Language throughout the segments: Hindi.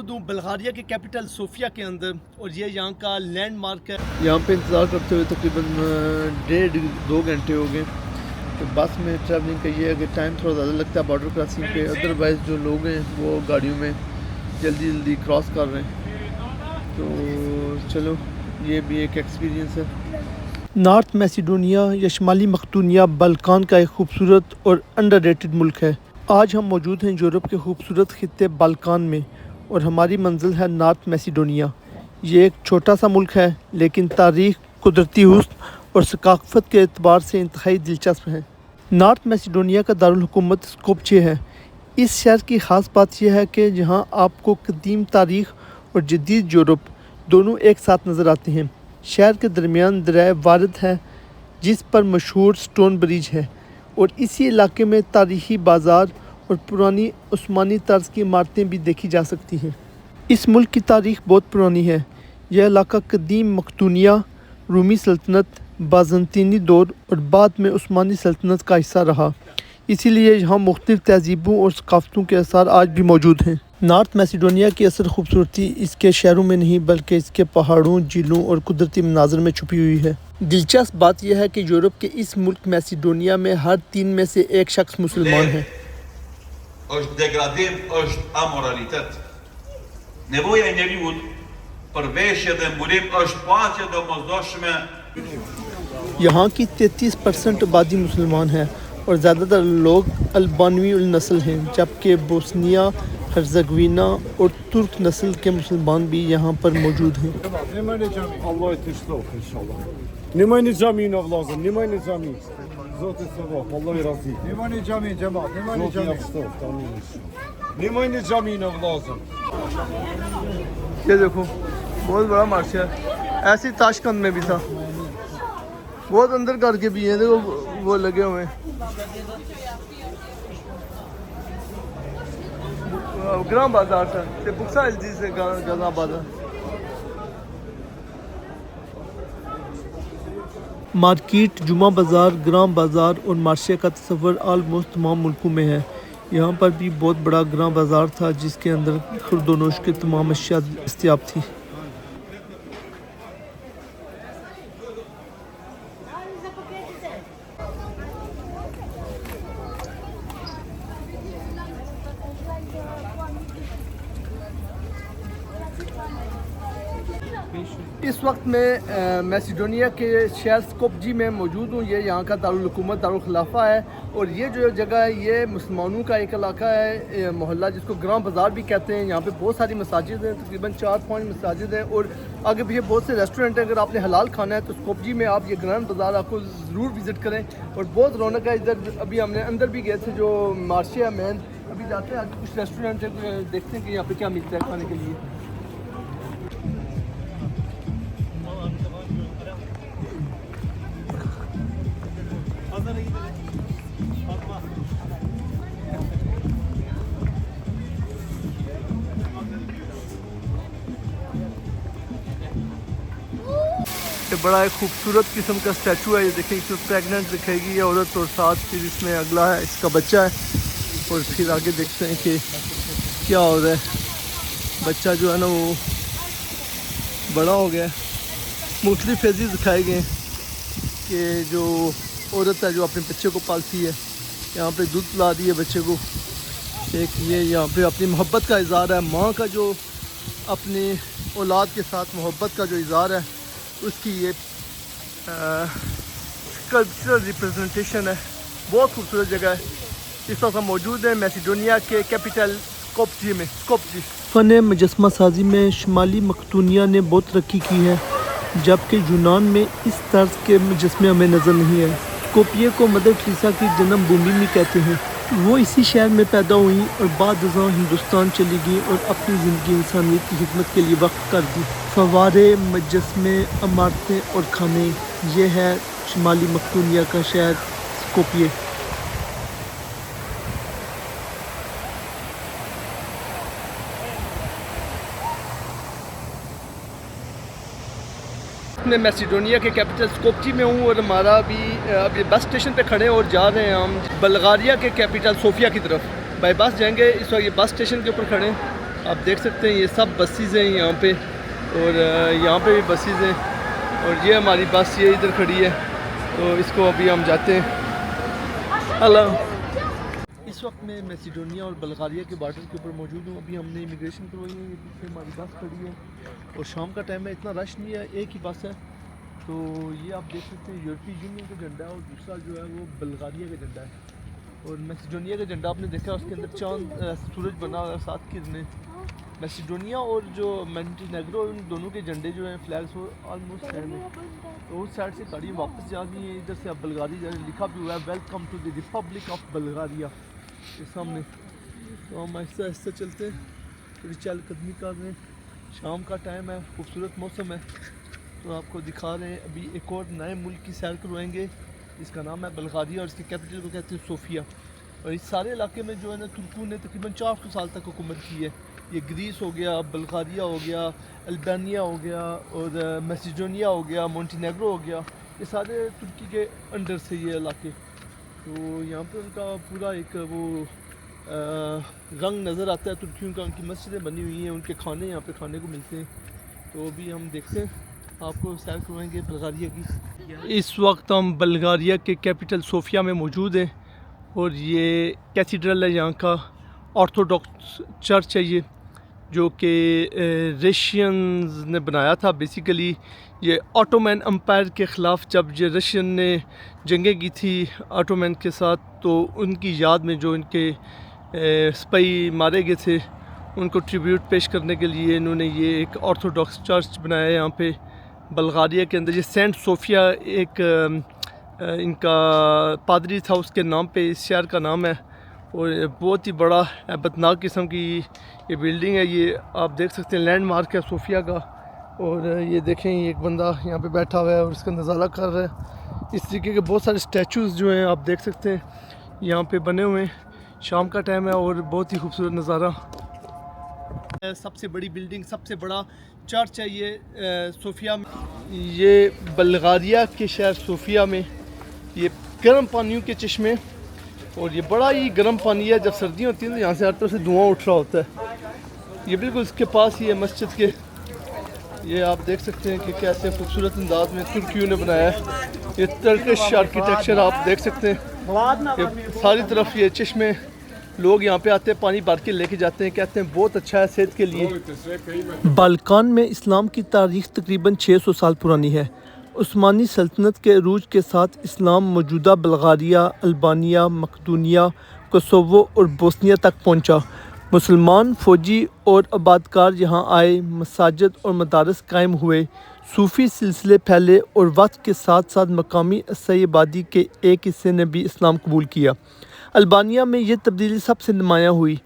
बल्गारिया के कैपिटल सोफिया के अंदर और ये यहाँ का लैंडमार्क है। यहाँ पे इंतज़ार करते हुए तकरीबन 1.5-2 घंटे हो गए। तो बस में ट्रैवलिंग का ये है कि टाइम थोड़ा ज़्यादा लगता है बॉर्डर क्रॉसिंग पे, अदरवाइज़ जो लोग हैं वो गाड़ियों में जल्दी जल्दी क्रॉस कर रहे हैं। तो चलो ये भी एक एक्सपीरियंस है। नॉर्थ मैसिडोनिया या शुमाली मकदूनिया बल्कान का एक खूबसूरत और अंडररेटेड मुल्क है। आज हम मौजूद हैं यूरोप के खूबसूरत खित्ते बाल्कान में और हमारी मंजिल है नॉर्थ मैसिडोनिया। ये एक छोटा सा मुल्क है लेकिन तारीख़, कुदरती हुस्न और सकाफ़त के एतबार से इंतहाई दिलचस्प है। नॉर्थ मैसिडोनिया का दारुल हुकूमत स्कोपजे है। इस शहर की ख़ास बात यह है कि यहाँ आपको कदीम तारीख़ और जदीद यूरोप दोनों एक साथ नज़र आते हैं। शहर के दरमियान दरिया वारद है जिस पर मशहूर स्टोन ब्रिज है और इसी इलाके में तारीख़ी बाज़ार और पुरानी उस्मानी तर्ज की इमारतें भी देखी जा सकती हैं। इस मुल्क की तारीख़ बहुत पुरानी है। यह इलाका कदीम मकदूनिया, रूमी सल्तनत, बाज़ंतीनी दौर और बाद में उस्मानी सल्तनत का हिस्सा रहा। इसीलिए यहाँ मुख्तलिफ़ तहज़ीबों और सकाफ़तों के आसार आज भी मौजूद हैं। नॉर्थ मैसिडोनिया की असल खूबसूरती इसके शहरों में नहीं बल्कि इसके पहाड़ों, झीलों और कुदरती मनाज़र में छुपी हुई है। दिलचस्प बात यह है कि यूरोप के इस मुल्क मैसिडोनिया में हर 3 में से एक शख्स मुसलमान है। është degradim, është amoralitet. Nevoja e njeriut për veshje dhe mbulim është paqe domosdoshme. यहाँ की 33% आबादी मुसलमान है और ज़्यादातर लोग अल्बानवी नस्ल हैं, जबकि बोस्निया, हर्ज़ेगोविना और तुर्क नस्ल के मुसलमान भी यहाँ पर मौजूद हैं। ये देखो बहुत बड़ा मार्च है, ऐसी ताशकंद में भी था, बहुत अंदर करके भी है। देखो वो लगे हुए हैं। ग्राम बाजार था ते बुक्सा जल्दी से गजा बाजार। मार्केट, जुमा बाज़ार, ग्राम बाज़ार और मार्शे का तस्वर आलमोस्ट तमाम मुल्कों में है। यहाँ पर भी बहुत बड़ा ग्राम बाज़ार था जिसके अंदर खुर्दोनोश की तमाम अशिया दस्तयाब थी। इस वक्त मैं मैसिडोनिया के शहर स्कोपजे में मौजूद हूँ। ये यहाँ का दारुल हुकूमत, दारुल खिलाफा है और ये जो जगह है ये मुसलमानों का एक इलाका है, मोहल्ला जिसको ग्राम बाज़ार भी कहते हैं। यहाँ पे बहुत सारी मसाजिद हैं, तकरीबन 4-5 मसाजिद हैं और आगे पीछे बहुत से रेस्टोरेंट हैं। अगर आपने हलाल खाना है तो स्कोपजे में आप ये ग्राम बाज़ार आपको ज़रूर विज़िट करें और बहुत रौनक है इधर। अभी हमने अंदर भी गए थे, जो मार्शे है मेन, अभी जाते हैं आगे कुछ रेस्टोरेंट है, देखते हैं कि यहाँ पर क्या मिलता है खाने के लिए। ये बड़ा एक खूबसूरत किस्म का स्टैचू है। ये देखें, इसमें प्रेग्नेंट दिखेगी ये औरत और साथ फिर इसमें अगला है इसका बच्चा है और फिर आगे देखते हैं कि क्या हो रहा है। बच्चा जो है ना वो बड़ा हो गया है। मुख्तलिफ फेजेस दिखाए गए हैं कि जो औरत है जो अपने बच्चे को पालती है, यहाँ पे दूध पिला रही है बच्चे को। एक ये यहाँ पे अपनी मोहब्बत का इज़हार है, माँ का जो अपनी औलाद के साथ मोहब्बत का जो इज़हार है उसकी ये कल्चरल रिप्रेजेंटेशन है। बहुत खूबसूरत जगह है। इस वक्त हम मौजूद हैं मैसिडोनिया के कैपिटल स्कोपजे में। फ़न मुजस्मा साजी में शुमाली मकदूनिया ने बहुत तरक्की की है, जबकि यूनान में इस तर्ज के मुजस्मे हमें नज़र नहीं है। स्कोपिये को मदर टेरेसा की जन्मभूमि भी कहते हैं। वो इसी शहर में पैदा हुई और बाद हिंदुस्तान चली गई और अपनी ज़िंदगी इंसानियत की खिदमत के लिए वक्फ कर दी। फवारे, मुजस्मे, इमारतें और खाने, ये है शुमाली मकदूनिया का शहर स्कोपिये। मैं मैसिडोनिया के कैपिटल स्कोपजे में हूँ और हमारा अभी बस स्टेशन पे खड़े हैं और जा रहे हैं हम बल्गारिया के कैपिटल सोफिया की तरफ। बाई बस जाएंगे। इस वक्त ये बस स्टेशन के ऊपर खड़े हैं आप देख सकते हैं ये सब बसेस हैं यहाँ पे, और यहाँ पे भी बसेस हैं, और ये हमारी बस ये इधर खड़ी है, तो इसको अभी हम जाते हैं। हेलो। इस वक्त मैं मैसिडोनिया और बल्गारिया के बॉर्डर के ऊपर मौजूद हूँ। अभी हमने इमिग्रेशन करवाई है, ये पीछे हमारी बस खड़ी है, और शाम का टाइम है, इतना रश नहीं है, एक ही बस है। तो ये आप देख सकते हैं यूरोपीय यूनियन का झंडा है, और दूसरा जो है वो बल्गारिया का झंडा है। और मैसिडोनिया का झंडा आपने देखा, उसके अंदर चांद सूरज बना हुआ है, 7 किरणें। मैसिडोनिया और जो मोंटेनेग्रो, उन दोनों के झंडे जो हैं फ्लैग्स वो ऑलमोस्ट सेम है। तो उस साइड से गाड़ी वापस जा रही है, इधर से अब बल्गारिया लिखा भी हुआ है, welcome to the Republic of Bulgaria के सामने। तो हम ऐसा ऐसा चलते हैं, थोड़ी चहलकदमी कर रहे हैं, शाम का टाइम है, खूबसूरत मौसम है, तो आपको दिखा रहे हैं। अभी एक और नए मुल्क की सैर करवाएंगे, इसका नाम है बल्गारिया, और इसकी कैपिटल को कहते हैं सोफिया। और इस सारे इलाके में जो है ना तुर्कों ने तकरीबन 400 साल तक हुकूमत की है। ये ग्रीस हो गया, बल्गारिया हो गया, अल्बानिया हो गया, और मैसिडोनिया हो गया, मोंटेनेग्रो हो गया, ये सारे तुर्की के अंडर से ये इलाके। तो यहाँ पे उनका पूरा एक वो रंग नज़र आता है तुर्कियों का। उनकी मस्जिदें बनी हुई हैं, उनके खाने यहाँ पे खाने को मिलते हैं। तो अभी हम देखते हैं, आपको सैर करवाएंगे बल्गारिया की। इस वक्त हम बल्गारिया के कैपिटल सोफिया में मौजूद हैं, और ये कैथीड्रल है यहाँ का, ऑर्थोडॉक्स चर्च है ये, जो कि रशियंस ने बनाया था। बेसिकली ये ऑटोमैन एम्पायर के ख़िलाफ़ जब ये रशियन ने जंगें की थी ऑटोमैन के साथ, तो उनकी याद में जो इनके सिपाही मारे गए थे, उनको ट्रिब्यूट पेश करने के लिए इन्होंने ये एक ऑर्थोडॉक्स चर्च बनाया है यहाँ पे बल्गारिया के अंदर। ये सेंट सोफिया एक इनका पादरी था, उसके नाम पे इस शहर का नाम है, और बहुत ही बड़ा हैबतनाक किस्म की ये बिल्डिंग है। ये आप देख सकते हैं लैंडमार्क है सोफिया का। और ये देखें, एक बंदा यहाँ पे बैठा हुआ है और इसका नज़ारा कर रहा है। इस तरीके के बहुत सारे स्टैचूज़ जो हैं आप देख सकते हैं यहाँ पे बने हुए हैं। शाम का टाइम है और बहुत ही खूबसूरत नज़ारा। सबसे बड़ी बिल्डिंग, सबसे बड़ा चर्च है ये सोफिया में। ये बल्गारिया के शहर सोफिया में ये गर्म पानियों के चश्मे, और ये बड़ा ही गर्म पानी है। जब सर्दियाँ होती हैं तो यहाँ से हर तरफ से धुआं उठ रहा होता है। ये बिल्कुल इसके पास ही है मस्जिद के। ये आप देख सकते हैं कि कैसे खूबसूरत अंदाज में तुर्कियों ने बनाया है। ये टर्किश आर्किटेक्चर आप देख सकते हैं कि सारी तरफ ये चश्मे, लोग यहाँ पे आते हैं, पानी भर के लेके जाते हैं, कहते हैं बहुत अच्छा है सेहत के लिए। बाल्कान में इस्लाम की तारीख़ तकरीबन 600 साल पुरानी है। उस्मानी सल्तनत के अरूज के साथ इस्लाम मौजूदा बल्गारिया, अल्बानिया, मकदूनिया, कोसोवो और बोस्निया तक पहुँचा। मुसलमान फ़ौजी और आबादकार यहाँ आए, मसाजिद और मदारस कायम हुए, सूफ़ी सिलसिले फैले, और वक्त के साथ साथ मकामी असाई आबादी के एक हिस्से ने भी इस्लाम कबूल किया। अल्बानिया में ये तब्दीली सबसे नुमायाँ हुई,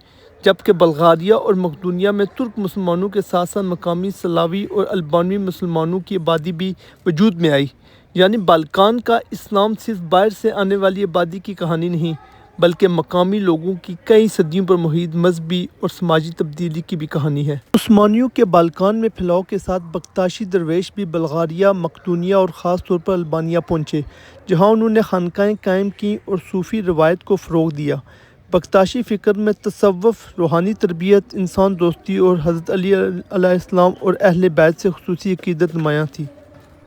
जबकि बल्गारिया और मकदूनिया में तुर्क मुसलमानों के साथ साथ मकामी सलावी और अल्बानवी मुसलमानों की आबादी भी वजूद में आई। यानी बाल्कान का इस्लाम सिर्फ बाहर से आने वाली आबादी की कहानी नहीं, बल्कि मकामी लोगों की कई सदियों पर मुहित मजहबी और समाजी तब्दीली की भी कहानी है। उस्मानियों के बाल्कान में फैलाव के साथ बख्ताशी दरवेश भी बल्गारिया, मकदूनिया और ख़ास तौर पर अल्बानिया पहुँचे, जहाँ उन्होंने खानकाएँ कायम की और सूफ़ी रवायत को फ़रोग़ दिया। बख्ताशी फ़िक्र में तसव्वुफ़, रूहानी तरबियत, इंसान दोस्ती और हज़रत अली अलैहिस्सलाम और अहले बैत से ख़ुसूसी अक़ीदत नुमायाँ थी।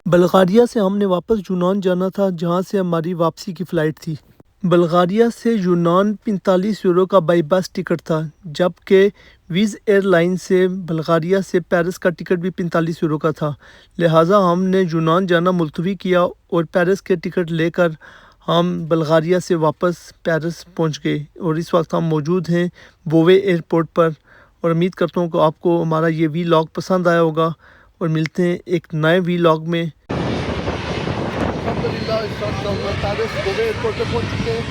बल्गारिया से हमने वापस यूनान जाना था, जहाँ से हमारी वापसी की फ़्लाइट थी। बल्गारिया से यूनान 45 यूरो का बाई बस टिकट था, जबकि वीज़ एयरलाइन से बल्गारिया से पेरिस का टिकट भी 45 यूरो का था। लिहाजा हमने यूनान जाना मुलतवी किया और पेरिस के टिकट लेकर हम बल्गारिया से वापस पेरिस पहुंच गए, और इस वक्त हम मौजूद हैं बोवे एयरपोर्ट पर। और उम्मीद करता हूँ कि आपको हमारा ये वीलॉग पसंद आया होगा, और मिलते हैं एक नए वीलॉग में। अल्हम्दुलिल्लाह इस वक्त हम पेरिस बोवे एयरपोर्ट पर पहुँच चुके हैं।